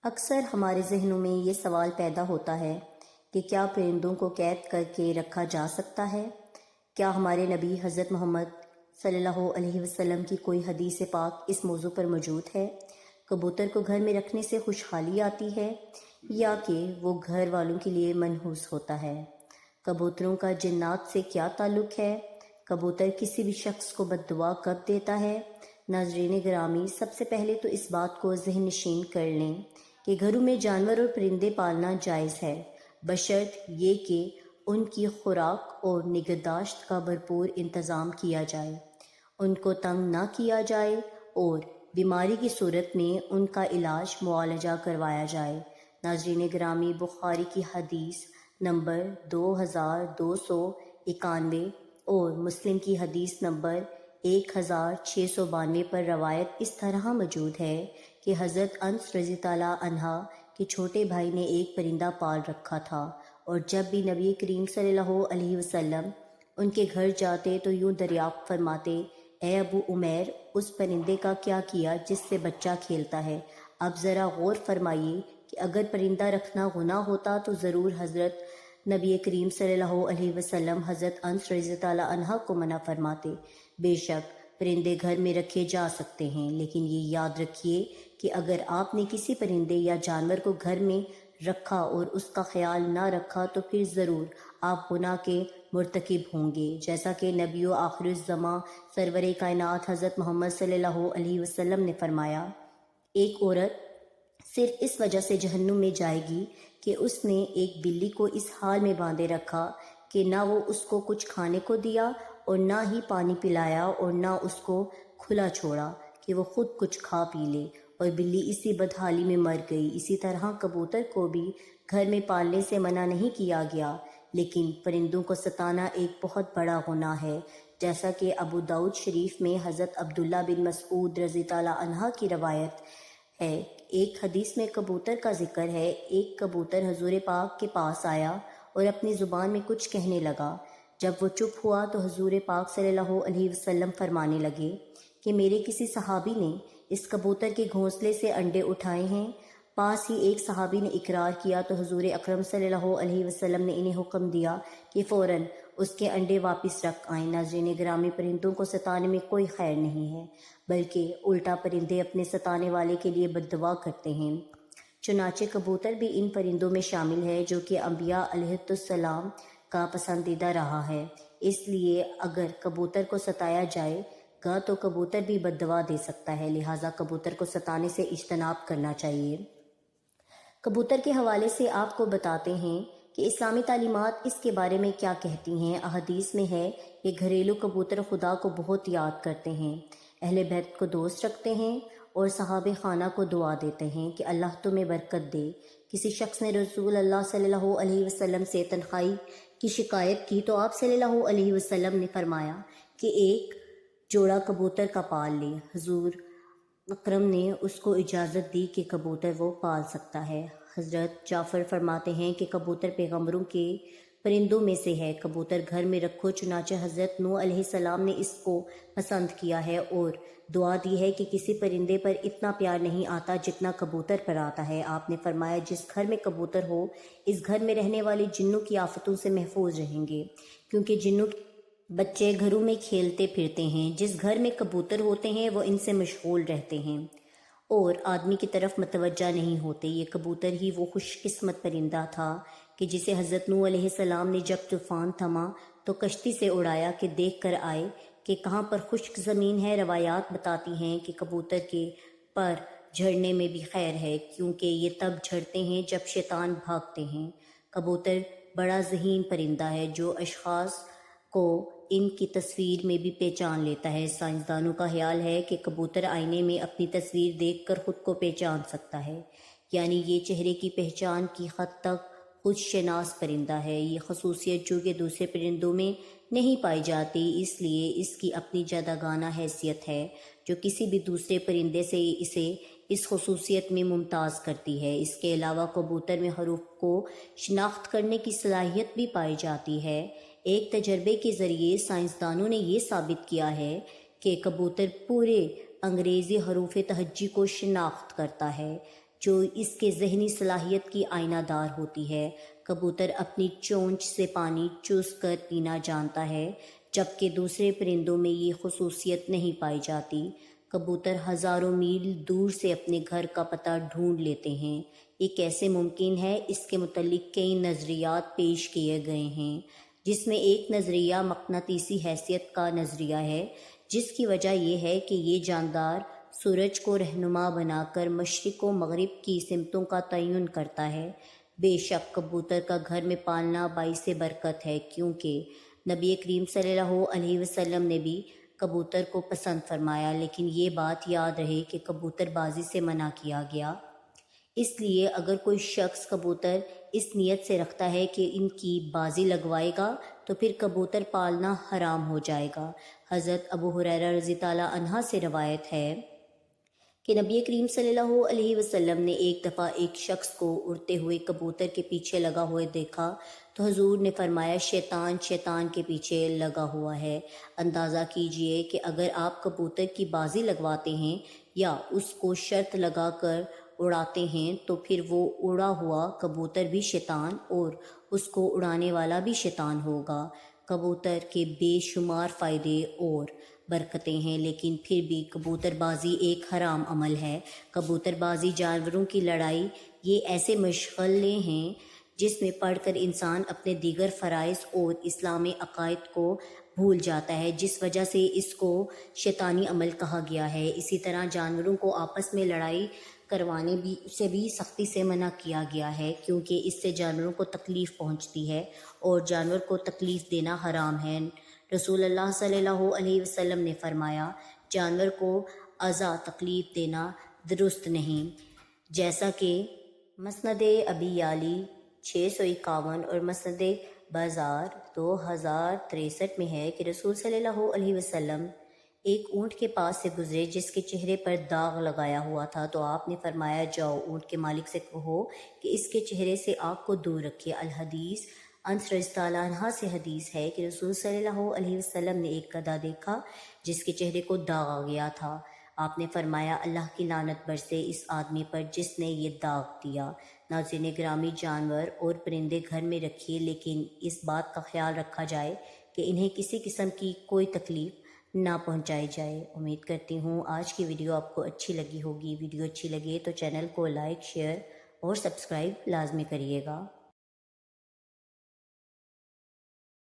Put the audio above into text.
اکثر ہمارے ذہنوں میں یہ سوال پیدا ہوتا ہے کہ کیا پرندوں کو قید کر کے رکھا جا سکتا ہے؟ کیا ہمارے نبی حضرت محمد صلی اللہ علیہ وسلم کی کوئی حدیث پاک اس موضوع پر موجود ہے؟ کبوتر کو گھر میں رکھنے سے خوشحالی آتی ہے یا کہ وہ گھر والوں کے لیے منحوس ہوتا ہے؟ کبوتروں کا جنات سے کیا تعلق ہے؟ کبوتر کسی بھی شخص کو بد دعا کب دیتا ہے؟ ناظرین گرامی، سب سے پہلے تو اس بات کو ذہن نشین کر لیں کہ گھروں میں جانور اور پرندے پالنا جائز ہے، بشرط یہ کہ ان کی خوراک اور نگہداشت کا بھرپور انتظام کیا جائے، ان کو تنگ نہ کیا جائے اور بیماری کی صورت میں ان کا علاج معالجہ کروایا جائے۔ ناظرین گرامی، بخاری کی حدیث نمبر 2291 اور مسلم کی حدیث نمبر 1692 پر روایت اس طرح موجود ہے کہ حضرت انس رضی اللہ عنہ کے چھوٹے بھائی نے ایک پرندہ پال رکھا تھا، اور جب بھی نبی کریم صلی اللہ علیہ وسلم ان کے گھر جاتے تو یوں دریافت فرماتے: اے ابو عمیر، اس پرندے کا کیا کیا جس سے بچہ کھیلتا ہے؟ اب ذرا غور فرمائیے کہ اگر پرندہ رکھنا گناہ ہوتا تو ضرور حضرت نبی کریم صلی اللہ علیہ وسلم حضرت انس رضی اللہ عنہ کو منع فرماتے۔ بے شک پرندے گھر میں رکھے جا سکتے ہیں، لیکن یہ یاد رکھیے کہ اگر آپ نے کسی پرندے یا جانور کو گھر میں رکھا اور اس کا خیال نہ رکھا تو پھر ضرور آپ گناہ کے مرتکب ہوں گے، جیسا کہ نبی و آخر الزماں سرور کائنات حضرت محمد صلی اللہ علیہ وسلم نے فرمایا: ایک عورت صرف اس وجہ سے جہنم میں جائے گی کہ اس نے ایک بلی کو اس حال میں باندھے رکھا کہ نہ وہ اس کو کچھ کھانے کو دیا اور نہ ہی پانی پلایا اور نہ اس کو کھلا چھوڑا کہ وہ خود کچھ کھا پی لے، اور بلی اسی بدحالی میں مر گئی۔ اسی طرح کبوتر کو بھی گھر میں پالنے سے منع نہیں کیا گیا، لیکن پرندوں کو ستانا ایک بہت بڑا گناہ ہے، جیسا کہ ابو داؤد شریف میں حضرت عبداللہ بن مسعود رضی اللہ عنہ کی روایت ہے۔ ایک حدیث میں کبوتر کا ذکر ہے: ایک کبوتر حضور پاک کے پاس آیا اور اپنی زبان میں کچھ کہنے لگا۔ جب وہ چپ ہوا تو حضور پاک صلی اللہ علیہ وسلم فرمانے لگے کہ میرے کسی صحابی نے اس کبوتر کے گھونسلے سے انڈے اٹھائے ہیں۔ پاس ہی ایک صحابی نے اقرار کیا تو حضور اکرم صلی اللہ علیہ وسلم نے انہیں حکم دیا کہ فوراً اس کے انڈے واپس رکھ آئیں۔ ناظرین گرامی، پرندوں کو ستانے میں کوئی خیر نہیں ہے، بلکہ الٹا پرندے اپنے ستانے والے کے لیے بد دعا کرتے ہیں۔ چنانچہ کبوتر بھی ان پرندوں میں شامل ہے جو کہ انبیاء علیہ السلام کا پسندیدہ رہا ہے، اس لیے اگر کبوتر کو ستایا جائے گا تو کبوتر بھی بد دعا دے سکتا ہے، لہٰذا کبوتر کو ستانے سے اجتناب کرنا چاہیے۔ کبوتر کے حوالے سے آپ کو بتاتے ہیں کہ اسلامی تعلیمات اس کے بارے میں کیا کہتی ہیں۔ احادیث میں ہے کہ گھریلو کبوتر خدا کو بہت یاد کرتے ہیں، اہل بیت کو دوست رکھتے ہیں اور صحابہ خانہ کو دعا دیتے ہیں کہ اللہ تمہیں برکت دے۔ کسی شخص نے رسول اللہ صلی اللہ علیہ وسلم سے تنخواہی کی شکایت کی تو آپ صلی اللہ علیہ وسلم نے فرمایا کہ ایک جوڑا کبوتر کا پال لے۔ حضور اکرم نے اس کو اجازت دی کہ کبوتر وہ پال سکتا ہے۔ حضرت جعفر فرماتے ہیں کہ کبوتر پیغمبروں کے پرندوں میں سے ہے، کبوتر گھر میں رکھو۔ چنانچہ حضرت نوح علیہ السلام نے اس کو پسند کیا ہے اور دعا دی ہے کہ کسی پرندے پر اتنا پیار نہیں آتا جتنا کبوتر پر آتا ہے۔ آپ نے فرمایا جس گھر میں کبوتر ہو اس گھر میں رہنے والے جنوں کی آفتوں سے محفوظ رہیں گے، کیونکہ جنوں کے بچے گھروں میں کھیلتے پھرتے ہیں، جس گھر میں کبوتر ہوتے ہیں وہ ان سے مشغول رہتے ہیں اور آدمی کی طرف متوجہ نہیں ہوتے۔ یہ کبوتر ہی وہ خوش قسمت پرندہ تھا کہ جسے حضرت نوح علیہ السلام نے جب طوفان تھما تو کشتی سے اڑایا کہ دیکھ کر آئے کہ کہاں پر خشک زمین ہے۔ روایات بتاتی ہیں کہ کبوتر کے پر جھڑنے میں بھی خیر ہے، کیونکہ یہ تب جھڑتے ہیں جب شیطان بھاگتے ہیں۔ کبوتر بڑا ذہین پرندہ ہے جو اشخاص کو ان کی تصویر میں بھی پہچان لیتا ہے۔ سائنسدانوں کا خیال ہے کہ کبوتر آئینے میں اپنی تصویر دیکھ کر خود کو پہچان سکتا ہے، یعنی یہ چہرے کی پہچان کی حد تک خود شناس پرندہ ہے۔ یہ خصوصیت جو کہ دوسرے پرندوں میں نہیں پائی جاتی، اس لیے اس کی اپنی جداگانہ حیثیت ہے جو کسی بھی دوسرے پرندے سے اسے اس خصوصیت میں ممتاز کرتی ہے۔ اس کے علاوہ کبوتر میں حروف کو شناخت کرنے کی صلاحیت بھی پائی جاتی ہے۔ ایک تجربے کے ذریعے سائنسدانوں نے یہ ثابت کیا ہے کہ کبوتر پورے انگریزی حروف تہجی کو شناخت کرتا ہے۔ جو اس کے ذہنی صلاحیت کی آئینہ دار ہوتی ہے۔ کبوتر اپنی چونچ سے پانی چوس کر پینا جانتا ہے، جبکہ دوسرے پرندوں میں یہ خصوصیت نہیں پائی جاتی۔ کبوتر ہزاروں میل دور سے اپنے گھر کا پتہ ڈھونڈ لیتے ہیں۔ یہ کیسے ممکن ہے؟ اس کے متعلق کئی نظریات پیش کیے گئے ہیں، جس میں ایک نظریہ مقناطیسی حیثیت کا نظریہ ہے، جس کی وجہ یہ ہے کہ یہ جاندار سورج کو رہنما بنا کر مشرق و مغرب کی سمتوں کا تعین کرتا ہے۔ بے شک کبوتر کا گھر میں پالنا باعث برکت ہے، کیونکہ نبی کریم صلی اللہ علیہ وسلم نے بھی کبوتر کو پسند فرمایا، لیکن یہ بات یاد رہے کہ کبوتر بازی سے منع کیا گیا۔ اس لیے اگر کوئی شخص کبوتر اس نیت سے رکھتا ہے کہ ان کی بازی لگوائے گا تو پھر کبوتر پالنا حرام ہو جائے گا۔ حضرت ابو ہریرہ رضی اللہ عنہ سے روایت ہے کہ نبی کریم صلی اللہ علیہ وسلم نے ایک دفعہ ایک شخص کو اڑتے ہوئے کبوتر کے پیچھے لگا ہوئے دیکھا تو حضور نے فرمایا، شیطان شیطان کے پیچھے لگا ہوا ہے۔ اندازہ کیجئے کہ اگر آپ کبوتر کی بازی لگواتے ہیں یا اس کو شرط لگا کر اڑاتے ہیں تو پھر وہ اڑا ہوا کبوتر بھی شیطان اور اس کو اڑانے والا بھی شیطان ہوگا۔ کبوتر کے بے شمار فائدے اور برکتیں ہیں، لیکن پھر بھی کبوتر بازی ایک حرام عمل ہے۔ کبوتر بازی، جانوروں کی لڑائی، یہ ایسے مشغلے ہیں جس میں پڑھ کر انسان اپنے دیگر فرائض اور اسلامی عقائد کو بھول جاتا ہے، جس وجہ سے اس کو شیطانی عمل کہا گیا ہے۔ اسی طرح جانوروں کو آپس میں لڑائی کروانے سے بھی سختی سے منع کیا گیا ہے، کیونکہ اس سے جانوروں کو تکلیف پہنچتی ہے اور جانور کو تکلیف دینا حرام ہے۔ رسول اللہ صلی اللہ علیہ وسلم نے فرمایا، جانور کو اذیٰ تکلیف دینا درست نہیں، جیسا کہ مسند ابی یعلی 651 اور مسند بازار 2063 میں ہے کہ رسول صلی اللہ علیہ وسلم ایک اونٹ کے پاس سے گزرے جس کے چہرے پر داغ لگایا ہوا تھا، تو آپ نے فرمایا، جاؤ اونٹ کے مالک سے کہو کہ اس کے چہرے سے آگ کو دور رکھے۔ الحدیث۔ انس رضی اللہ عنہ سے حدیث ہے کہ رسول صلی اللہ علیہ وسلم نے ایک گدھا دیکھا جس کے چہرے کو داغ آ گیا تھا۔ آپ نے فرمایا، اللہ کی لعنت برسے اس آدمی پر جس نے یہ داغ دیا۔ ناظرین گرامی، جانور اور پرندے گھر میں رکھیے، لیکن اس بات کا خیال رکھا جائے کہ انہیں کسی قسم کی کوئی تکلیف نہ پہنچائی جائے۔ امید کرتی ہوں آج کی ویڈیو آپ کو اچھی لگی ہوگی۔ ویڈیو اچھی لگے تو چینل کو لائک، شیئر اور سبسکرائب لازمی کریے گا۔